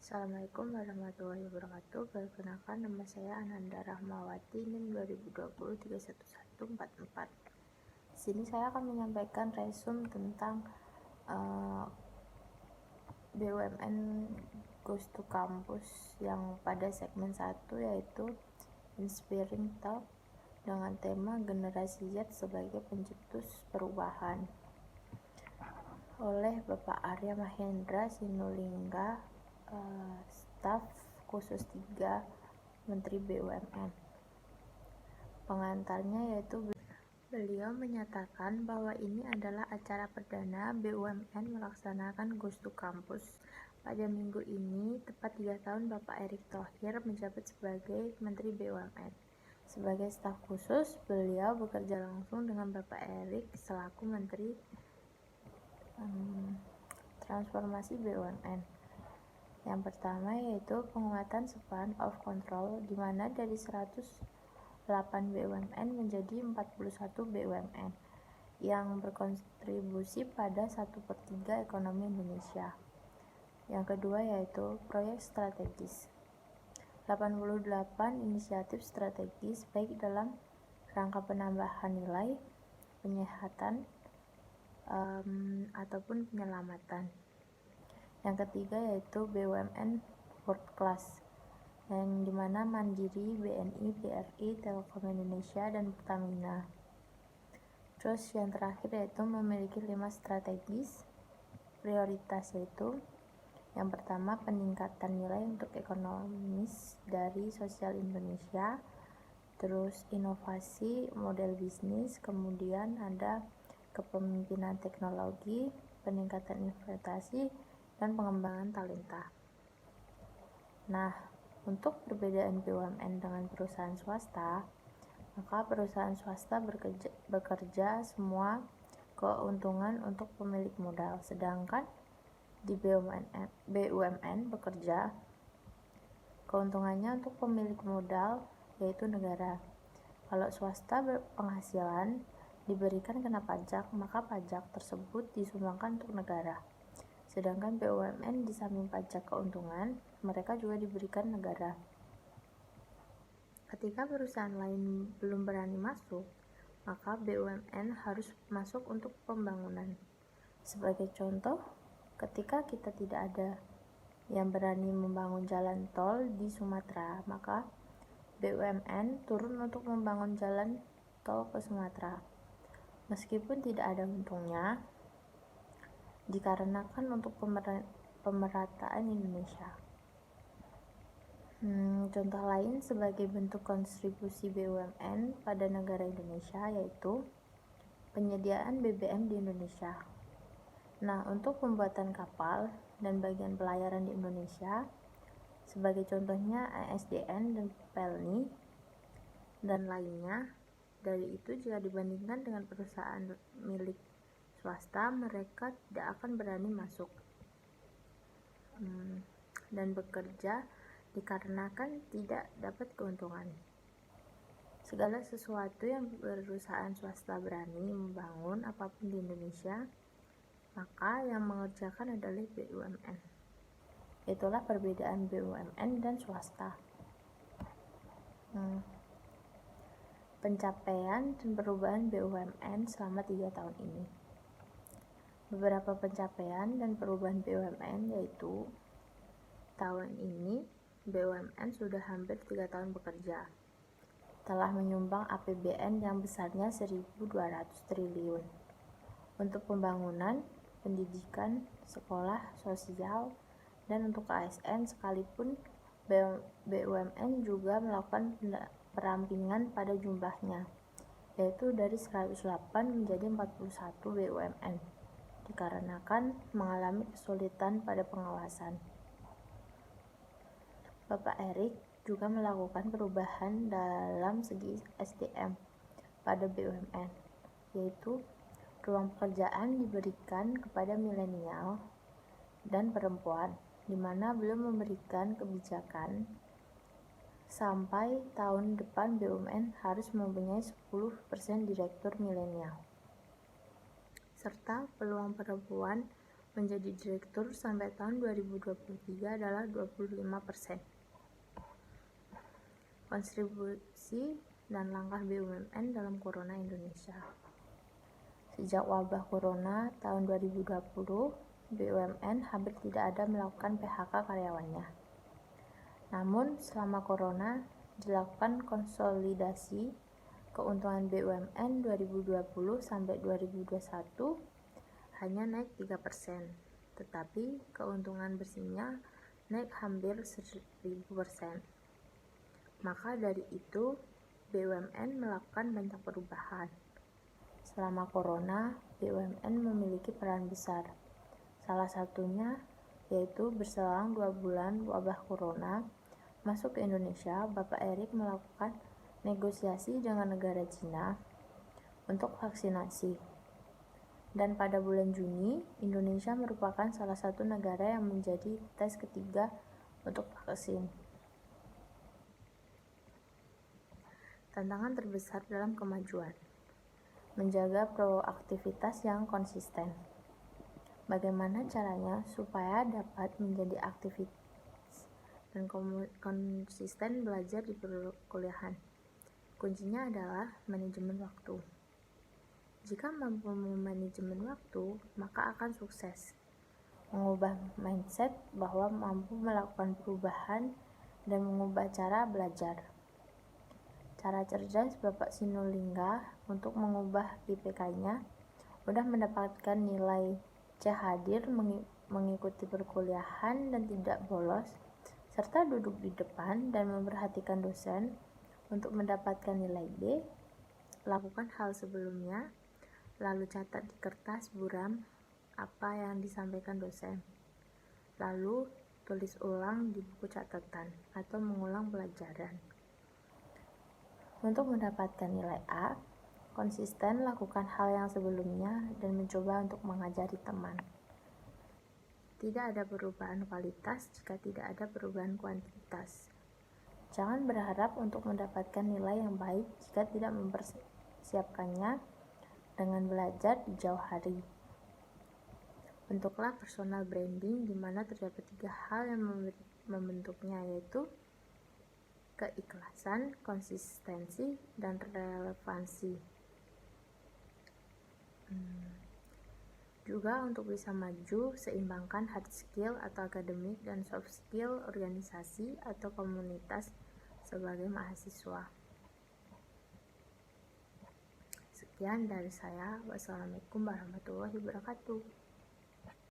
Assalamualaikum warahmatullahi wabarakatuh. Perkenalkan, nama saya Ananda Rahmawati, NIM 2020 31144. Di sini saya akan menyampaikan resume tentang BUMN Goes to Campus yang pada segmen 1, yaitu Inspiring Talk dengan tema Generasi Z sebagai Pencetus Perubahan oleh Bapak Arya Mahendra Sinulinga, staf khusus 3 Menteri BUMN. Pengantarnya yaitu beliau menyatakan bahwa ini adalah acara perdana BUMN melaksanakan Goes to Campus. Pada minggu ini tepat 3 tahun Bapak Erick Thohir menjabat sebagai Menteri BUMN. Sebagai staf khusus, beliau bekerja langsung dengan Bapak Erick selaku Menteri Transformasi BUMN. Yang pertama yaitu penguatan span of control, di mana dari 108 BUMN menjadi 41 BUMN yang berkontribusi pada 1/3 ekonomi Indonesia. Yang kedua yaitu proyek strategis. 88 inisiatif strategis baik dalam rangka penambahan nilai, penyehatan, ataupun penyelamatan. Yang ketiga yaitu BUMN World Class, yang dimana Mandiri, BNI, BRI, Telkom Indonesia, dan Pertamina. Terus yang terakhir yaitu memiliki 5 strategis prioritas, yaitu yang pertama peningkatan nilai untuk ekonomis dari sosial Indonesia, terus inovasi model bisnis, kemudian ada kepemimpinan teknologi, peningkatan investasi, dan pengembangan talenta. Nah, untuk perbedaan BUMN dengan perusahaan swasta, maka perusahaan swasta bekerja semua keuntungan untuk pemilik modal, sedangkan di BUMN bekerja keuntungannya untuk pemilik modal, yaitu negara. Kalau swasta berpenghasilan diberikan kena pajak, maka pajak tersebut disumbangkan untuk negara. Sedangkan BUMN di samping pajak keuntungan, mereka juga diberikan negara. Ketika perusahaan lain belum berani masuk, maka BUMN harus masuk untuk pembangunan. Sebagai contoh, ketika kita tidak ada yang berani membangun jalan tol di Sumatera, maka BUMN turun untuk membangun jalan tol ke Sumatera. Meskipun tidak ada untungnya, dikarenakan untuk pemerataan Indonesia. Contoh lain sebagai bentuk kontribusi BUMN pada negara Indonesia yaitu penyediaan BBM di Indonesia. Nah, untuk pembuatan kapal dan bagian pelayaran di Indonesia, sebagai contohnya ASDN dan Pelni dan lainnya. Dari itu, jika dibandingkan dengan perusahaan milik swasta, mereka tidak akan berani masuk dan bekerja dikarenakan tidak dapat keuntungan. Segala sesuatu yang perusahaan swasta berani membangun apapun di Indonesia, maka yang mengerjakan adalah BUMN. Itulah perbedaan BUMN dan swasta. Pencapaian dan perubahan BUMN selama 3 tahun ini. Beberapa pencapaian dan perubahan BUMN yaitu tahun ini BUMN sudah hampir 3 tahun bekerja, telah menyumbang APBN yang besarnya 1.200 triliun untuk pembangunan, pendidikan, sekolah, sosial, dan untuk ASN, sekalipun BUMN juga melakukan perampingan pada jumlahnya, yaitu dari 108 menjadi 41 BUMN, dikarenakan mengalami kesulitan pada pengawasan. Bapak Erick juga melakukan perubahan dalam segi SDM pada BUMN, yaitu ruang pekerjaan diberikan kepada milenial dan perempuan, di mana belum memberikan kebijakan sampai tahun depan BUMN harus mempunyai 10% direktur milenial, serta peluang perempuan menjadi direktur sampai tahun 2023 adalah 25%. Kontribusi dan langkah BUMN dalam Corona Indonesia. Sejak wabah Corona tahun 2020, BUMN hampir tidak ada melakukan PHK karyawannya. Namun, selama Corona dilakukan konsolidasi keuntungan BUMN 2020 sampai 2021 hanya naik 3%, tetapi keuntungan bersihnya naik hampir 1000%. Maka dari itu, BUMN melakukan banyak perubahan. Selama Corona, BUMN memiliki peran besar. Salah satunya yaitu berselang 2 bulan wabah Corona masuk ke Indonesia, Bapak Erik melakukan negosiasi dengan negara Cina untuk vaksinasi. Dan pada bulan Juni, Indonesia merupakan salah satu negara yang menjadi tes ketiga untuk vaksin. Tantangan terbesar dalam kemajuan, menjaga proaktivitas yang konsisten. Bagaimana caranya supaya dapat menjadi aktivis dan konsisten belajar di perkuliahan? Kuncinya adalah manajemen waktu. Jika mampu memanajemen waktu, maka akan sukses. Mengubah mindset bahwa mampu melakukan perubahan dan mengubah cara belajar. Cara cerdas Bapak Sinulinga untuk mengubah IPK-nya sudah mendapatkan nilai C hadir, mengikuti perkuliahan dan tidak bolos, serta duduk di depan dan memperhatikan dosen untuk mendapatkan nilai B. Lakukan hal sebelumnya, lalu catat di kertas buram apa yang disampaikan dosen. Lalu tulis ulang di buku catatan atau mengulang pelajaran. Untuk mendapatkan nilai A, konsisten lakukan hal yang sebelumnya dan mencoba untuk mengajari teman. Tidak ada perubahan kualitas jika tidak ada perubahan kuantitas. Jangan berharap untuk mendapatkan nilai yang baik jika tidak mempersiapkannya dengan belajar di jauh hari. Bentuklah personal branding di mana terdapat 3 hal yang membentuknya, yaitu keikhlasan, konsistensi, dan relevansi. Juga untuk bisa maju, seimbangkan hard skill atau akademik dan soft skill organisasi atau komunitas sebagai mahasiswa. Sekian dari saya. Wassalamualaikum warahmatullahi wabarakatuh.